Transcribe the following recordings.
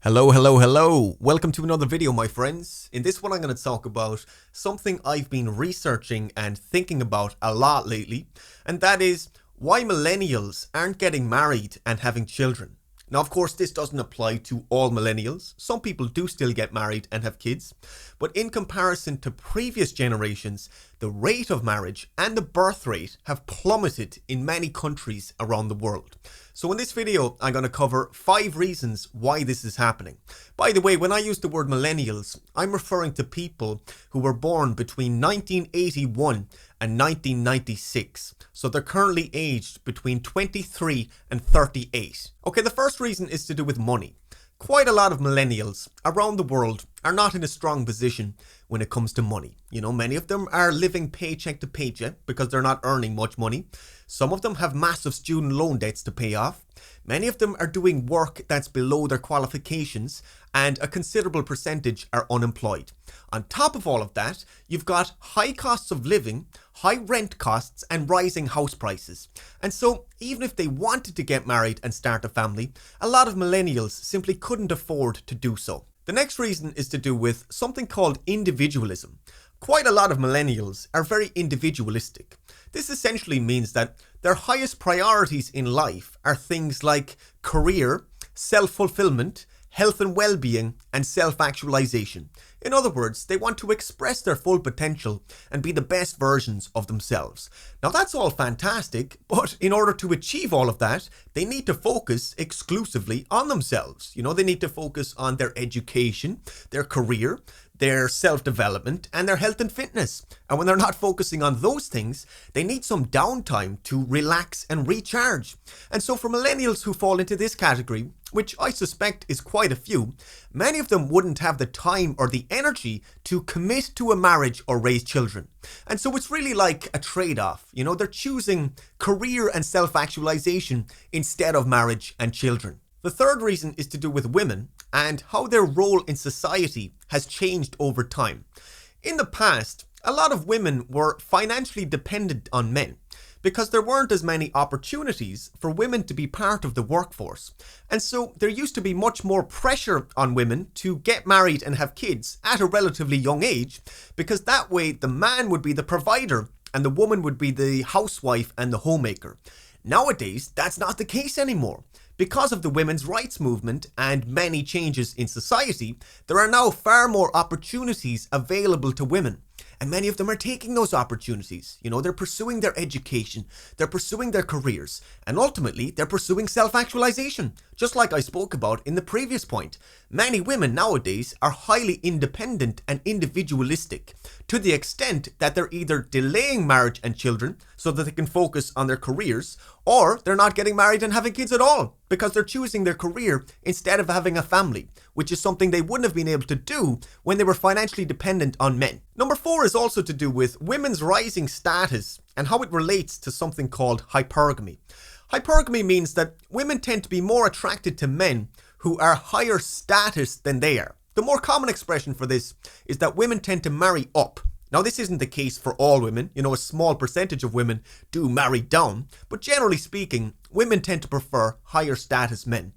Hello, hello, hello. Welcome to another video, my friends. In this one, I'm going to talk about something I've been researching and thinking about a lot lately, and that is why millennials aren't getting married and having children. Now, of course, this doesn't apply to all millennials. Some people do still get married and have kids, but in comparison to previous generations, the rate of marriage and the birth rate have plummeted in many countries around the world. So in this video, I'm going to cover 5 reasons why this is happening. By the way, when I use the word millennials, I'm referring to people who were born between 1981 and 1996. So they're currently aged between 23 and 38. Okay, the first reason is to do with money. Quite a lot of millennials around the world are not in a strong position when it comes to money. You know, many of them are living paycheck to paycheck because they're not earning much money. Some of them have massive student loan debts to pay off. Many of them are doing work that's below their qualifications, and a considerable percentage are unemployed. On top of all of that, you've got high costs of living, high rent costs, and rising house prices. And so, even if they wanted to get married and start a family, a lot of millennials simply couldn't afford to do so. The next reason is to do with something called individualism. Quite a lot of millennials are very individualistic. This essentially means that their highest priorities in life are things like career, self-fulfillment, health and well-being, and self-actualization. In other words, they want to express their full potential and be the best versions of themselves. Now that's all fantastic, but in order to achieve all of that, they need to focus exclusively on themselves. You know, they need to focus on their education, their career, their self-development, and their health and fitness. And when they're not focusing on those things, they need some downtime to relax and recharge. And so for millennials who fall into this category, which I suspect is quite a few, many of them wouldn't have the time or the energy to commit to a marriage or raise children. And so it's really like a trade-off. You know, they're choosing career and self-actualization instead of marriage and children. The third reason is to do with women and how their role in society has changed over time. In the past, a lot of women were financially dependent on men because there weren't as many opportunities for women to be part of the workforce. And so there used to be much more pressure on women to get married and have kids at a relatively young age, because that way the man would be the provider and the woman would be the housewife and the homemaker. Nowadays, that's not the case anymore. Because of the women's rights movement and many changes in society, there are now far more opportunities available to women. And many of them are taking those opportunities. You know, they're pursuing their education, they're pursuing their careers, and ultimately they're pursuing self-actualization. Just like I spoke about in the previous point, many women nowadays are highly independent and individualistic to the extent that they're either delaying marriage and children so that they can focus on their careers, or they're not getting married and having kids at all because they're choosing their career instead of having a family, which is something they wouldn't have been able to do when they were financially dependent on men. Number 4 is also to do with women's rising status and how it relates to something called hypergamy. Hypergamy means that women tend to be more attracted to men who are higher status than they are. The more common expression for this is that women tend to marry up. Now, this isn't the case for all women. You know, a small percentage of women do marry down, but generally speaking, women tend to prefer higher status men.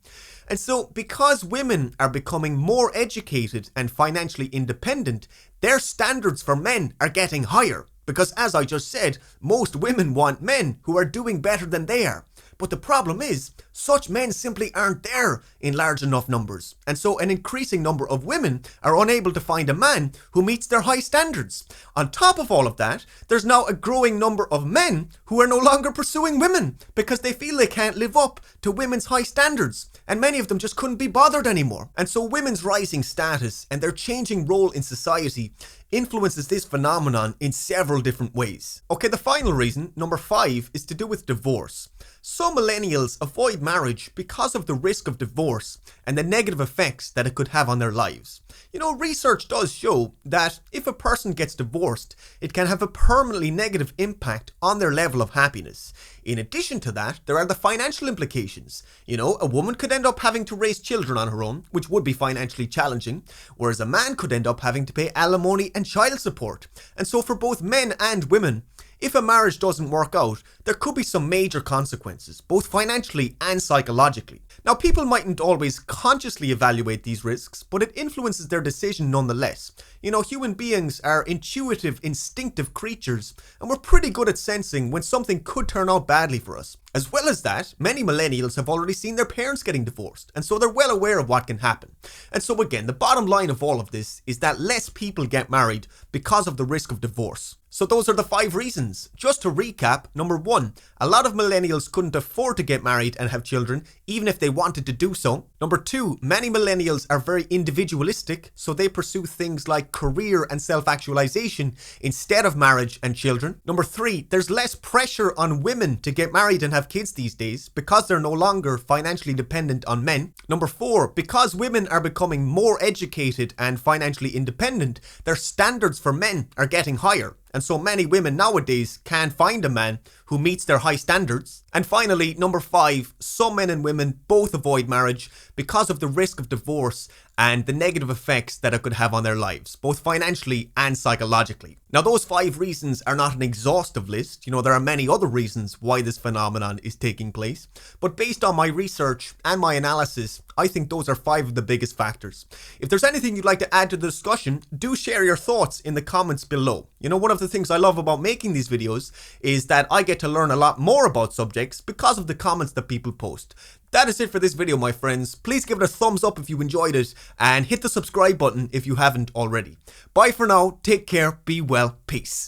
And so, because women are becoming more educated and financially independent, their standards for men are getting higher. Because as I just said, most women want men who are doing better than they are. But the problem is, such men simply aren't there in large enough numbers. And so an increasing number of women are unable to find a man who meets their high standards. On top of all of that, there's now a growing number of men who are no longer pursuing women because they feel they can't live up to women's high standards. And many of them just couldn't be bothered anymore. And so women's rising status and their changing role in society influences this phenomenon in several different ways. Okay, the final reason, number 5, is to do with divorce. Some millennials avoid marriage because of the risk of divorce and the negative effects that it could have on their lives. You know, research does show that if a person gets divorced, it can have a permanently negative impact on their level of happiness. In addition to that, there are the financial implications. You know, a woman could end up having to raise children on her own, which would be financially challenging, whereas a man could end up having to pay alimony and child support. And so for both men and women, if a marriage doesn't work out, there could be some major consequences, both financially and psychologically. Now, people mightn't always consciously evaluate these risks, but it influences their decision nonetheless. You know, human beings are intuitive, instinctive creatures, and we're pretty good at sensing when something could turn out badly for us. As well as that, many millennials have already seen their parents getting divorced, and so they're well aware of what can happen. And so again, the bottom line of all of this is that less people get married because of the risk of divorce. So those are the 5 reasons. Just to recap, number 1, a lot of millennials couldn't afford to get married and have children, even if they wanted to do so. Number 2, many millennials are very individualistic, so they pursue things like career and self-actualization instead of marriage and children. Number 3, there's less pressure on women to get married and have kids these days because they're no longer financially dependent on men. Number 4, because women are becoming more educated and financially independent, their standards for men are getting higher. And so many women nowadays can't find a man who meets their high standards. And finally, number 5, some men and women both avoid marriage because of the risk of divorce and the negative effects that it could have on their lives, both financially and psychologically. Now, those 5 reasons are not an exhaustive list. You know, there are many other reasons why this phenomenon is taking place. But based on my research and my analysis, I think those are 5 of the biggest factors. If there's anything you'd like to add to the discussion, do share your thoughts in the comments below. You know, one of the things I love about making these videos is that I get to learn a lot more about subjects because of the comments that people post. That is it for this video, my friends. Please give it a thumbs up if you enjoyed it and hit the subscribe button if you haven't already. Bye for now, take care, be well, peace.